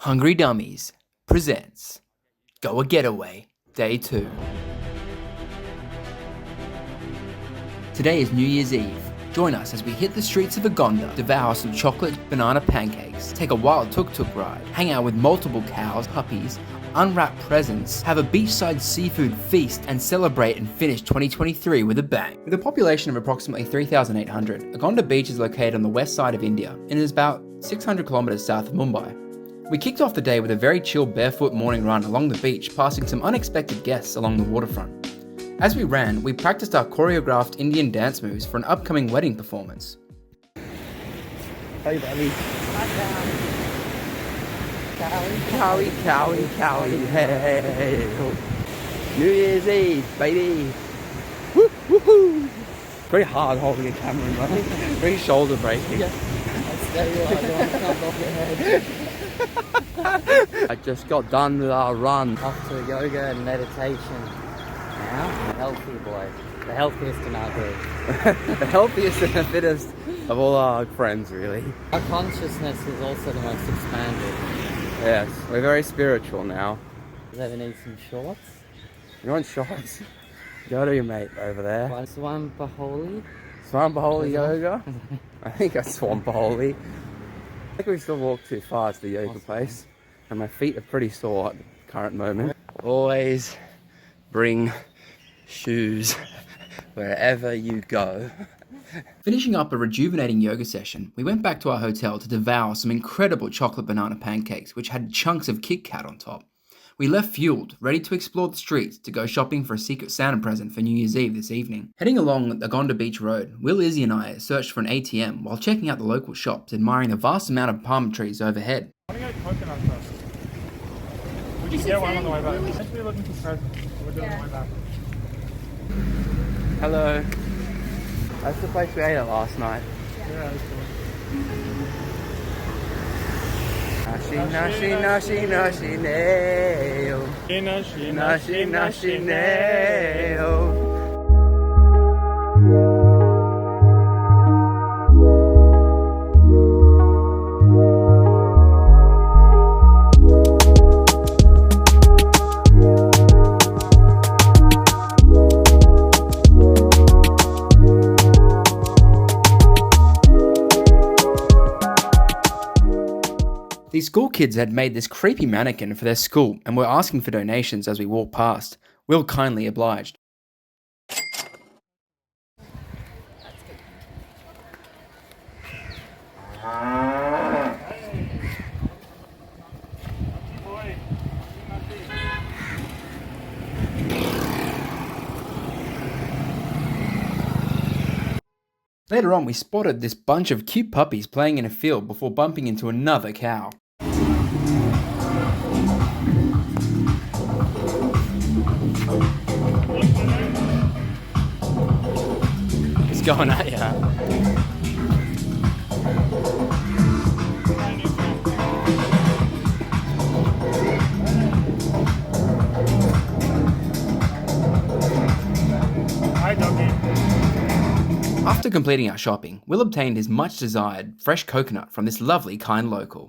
Hungry Dummies presents GOA Getaway Day 2. Today is New Year's Eve. Join us as we hit the streets of Agonda, devour some chocolate banana pancakes, take a wild tuk-tuk ride, hang out with multiple cows, puppies, unwrap presents, have a beachside seafood feast, and celebrate and finish 2023 with a bang. With a population of approximately 3,800, Agonda Beach is located on the west side of India and is about 600 kilometers south of Mumbai. We kicked off the day with a very chill barefoot morning run along the beach, passing some unexpected guests along the waterfront. As we ran, we practiced our choreographed Indian dance moves for an upcoming wedding performance. Hey buddy. Cowie, hey. New Year's Eve, baby. Woo, woohoo. Very hard holding a camera, mate. Very shoulder breaking. I don't off your head. I just got done with our run. Off to yoga and meditation. Now, healthy boy. The healthiest in our group. The healthiest and the fittest of all our friends, really. Our consciousness is also the most expanded. Yes, we're very spiritual now. Does ever need some shorts? You want shots? Go to your mate over there. Swampaholi? Swampaholi yoga? I think that's Swampaholi. I think we still walk too far to the yoga place. And my feet are pretty sore at the current moment. Always bring shoes wherever you go. Finishing up a rejuvenating yoga session, we went back to our hotel to devour some incredible chocolate banana pancakes which had chunks of Kit Kat on top. We left fueled, ready to explore the streets to go shopping for a secret Santa present for New Year's Eve this evening. Heading along Agonda Beach Road, Will, Izzy and I searched for an ATM while checking out the local shops, admiring the vast amount of palm trees overhead. I want to get coconut first. We can get one on the way back. We're meant to be looking for presents. We're doing on the way back. Hello. That's the place we ate at last night. Yeah, that's cool. Nashi, nail. Nashi, nail. These school kids had made this creepy mannequin for their school and were asking for donations as we walked past. Will kindly obliged. Later on, we spotted this bunch of cute puppies playing in a field before bumping into another cow. It's going at ya. Hi, doggy. After completing our shopping, Will obtained his much desired fresh coconut from this lovely kind local.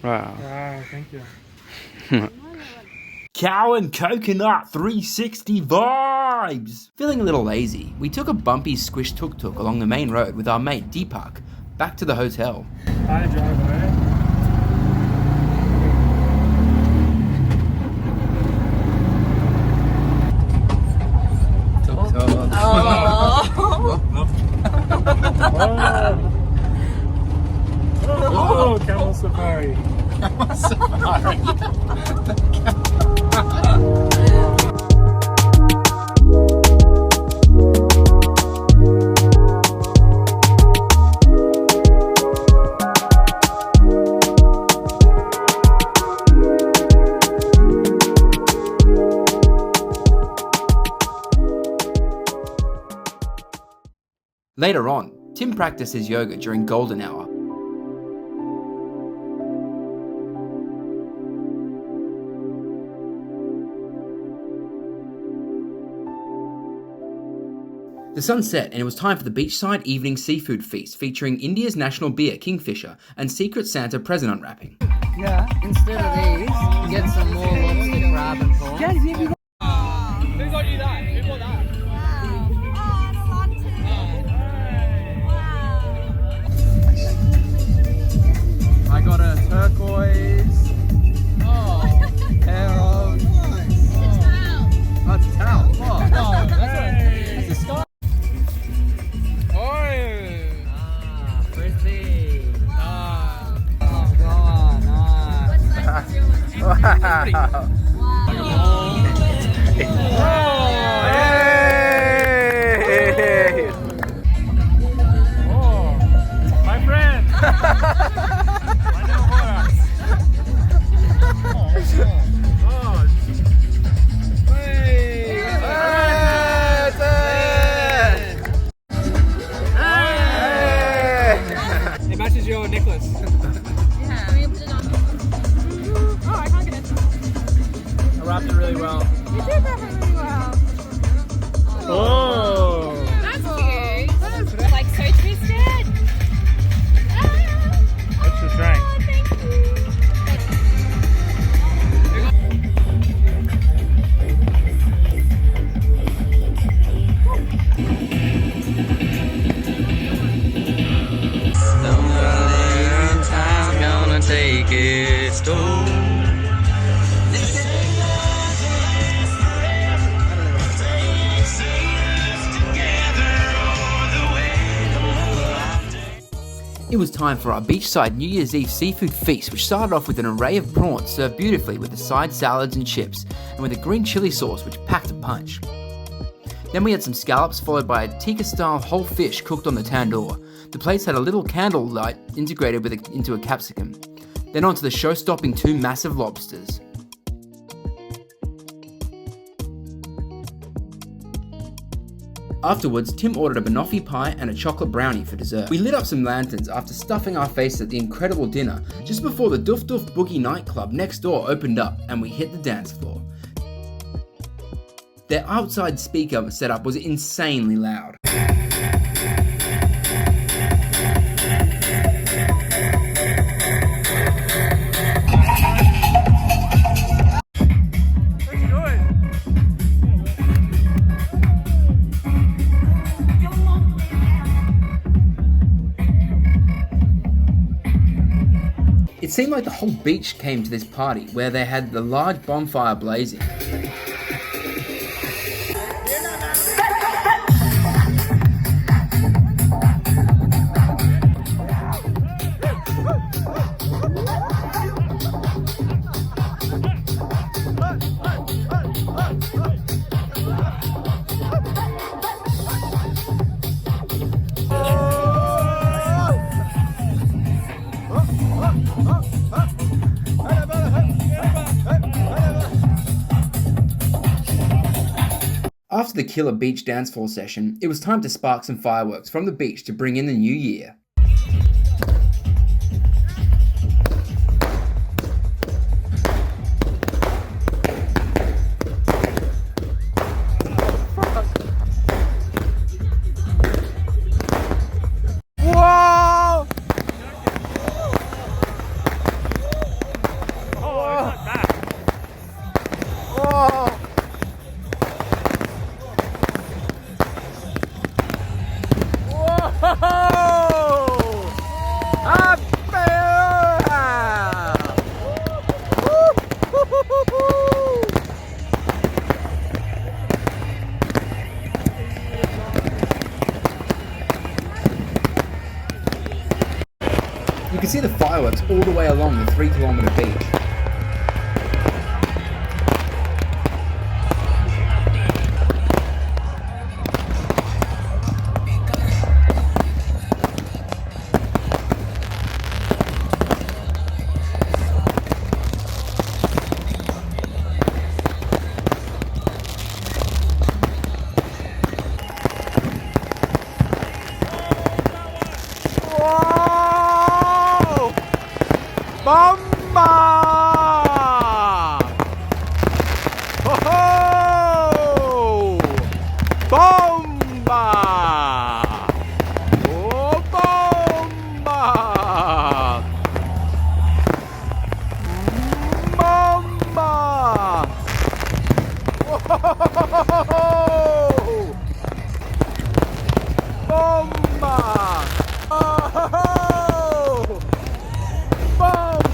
Wow. Wow, thank you. Cow and coconut 360 vibes! Feeling a little lazy, we took a bumpy squish tuk-tuk along the main road with our mate Deepak back to the hotel. Hi, driveway. Oh, camel safari. Later on, Tim practiced his yoga during golden hour. The sun set and it was time for the Beachside evening seafood feast featuring India's national beer, Kingfisher, and Secret Santa present unwrapping. Yeah. Instead of these, get some more lobster, crab, and prawns. Who got you that? Who got that? I got a turquoise pair of... That's a towel. That's a sky. Frisbee. Ah. Oh, God, nice. Wow. Hey! Oh, my friend. It matches your necklace. Yeah. Can we put it on? Oh, I can't get it. I wrapped it really well. You did wrap it really well. Oh. That's cute. Like so twisted. What's your drink? Thank you. Time's gonna take its toll. It was time for our beachside New Year's Eve seafood feast, which started off with an array of prawns served beautifully with the side salads and chips, and with a green chili sauce which packed a punch. Then we had some scallops, followed by a tikka-style whole fish cooked on the tandoor. The plates had a little candle light integrated into a capsicum. Then onto the show-stopping 2 massive lobsters. Afterwards, Tim ordered a banoffee pie and a chocolate brownie for dessert. We lit up some lanterns after stuffing our faces at the incredible dinner just before the Doof Doof Boogie nightclub next door opened up and we hit the dance floor. Their outside speaker setup was insanely loud. It seemed like the whole beach came to this party, where they had the large bonfire blazing. After the killer beach dance floor session, it was time to spark some fireworks from the beach to bring in the new year. Whoa! Oh, it's not bad. Whoa! You can see the fireworks all the way along the 3-kilometer beach. Whoa! Bomba! Ho ho! Bomba! Oh!